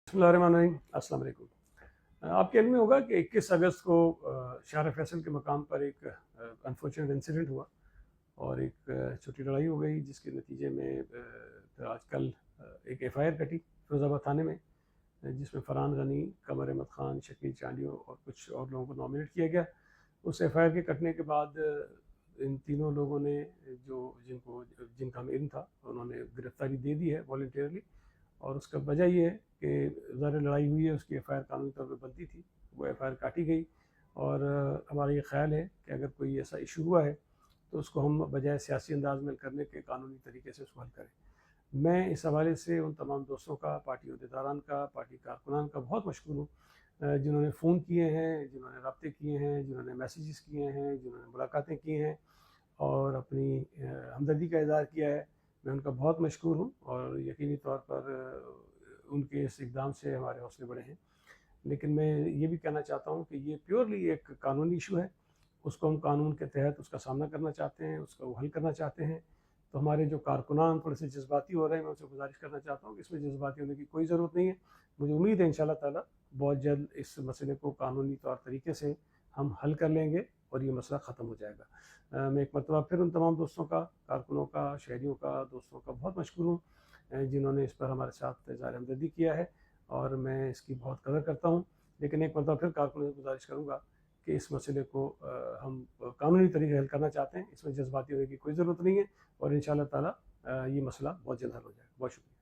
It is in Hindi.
बिस्मिल्लाहिर्रहमानिर्रहीम। अस्सलाम वालेकुम। आपके इल्म में होगा कि 21 अगस्त को शार फैसल के मकाम पर एक अनफॉर्चुनेट इंसिडेंट हुआ और एक छोटी लड़ाई हो गई, जिसके नतीजे में आजकल एक एफआईआर कटी फिरोज़ाबाद थाने में, जिसमें फ़रहान गनी, कमर अहमद ख़ान, शकील चांडियो और कुछ और लोगों को नॉमिनेट किया गया। उस एफआईआर के कटने के बाद इन तीनों लोगों ने जिनका हमें इल्म था, उन्होंने गिरफ्तारी दे दी है वॉलंटियरली। और उसका वजह ये है कि ज़ाहिर लड़ाई हुई है, उसकी एफआईआर कानूनी तौर पर बनती थी, वो एफआईआर काटी गई। और हमारा ये ख्याल है कि अगर कोई ऐसा इशू हुआ है तो उसको हम बजाय सियासी अंदाज में करने के कानूनी तरीके से उसको हल करें। मैं इस हवाले से उन तमाम दोस्तों का, पार्टी अहदेदारान का, पार्टी कारकुनान का बहुत मशहूर हूँ, जिन्होंने फ़ोन किए हैं, जिन्होंने रब्ते किए हैं, जिन्होंने मैसेजेस किए हैं, जिन्होंने मुलाकातें की हैं और अपनी हमदर्दी का इज़हार किया है। मैं उनका बहुत मशकूर हूँ और यकीनी तौर पर उनके इस इक़दाम से हमारे हौसले बढ़े हैं। लेकिन मैं ये भी कहना चाहता हूँ कि ये प्योरली एक कानूनी इशू है, उसको हम कानून के तहत उसका सामना करना चाहते हैं, उसका हल करना चाहते हैं। तो हमारे जो कारकुनान थोड़े से जज्बाती हो रहे हैं, मैं उनसे गुजारिश करना चाहता हूँ कि इसमें जज्बाती होने की कोई ज़रूरत नहीं है। मुझे उम्मीद है इंशाअल्लाह ताला बहुत जल्द इस मसले को कानूनी तौर तरीके से हम हल कर लेंगे और ये मसला ख़त्म हो जाएगा। मैं एक मरतबा फिर उन तमाम दोस्तों का, कारकुनों का, शहरियों का, दोस्तों का बहुत मशकूर हूँ, जिन्होंने इस पर हमारे साथ इज़हार हमदर्दी किया है और मैं इसकी बहुत कदर करता हूँ। लेकिन एक मरतबा फिर कारकुनों से गुजारिश करूँगा कि इस मसले को हम कानूनी तरीके से हल करना चाहते हैं, इसमें जज्बाती होने की कोई ज़रूरत नहीं है और इंशाअल्लाह ताला ये मसला बहुत जल्द हल हो जाएगा। बहुत शुक्रिया।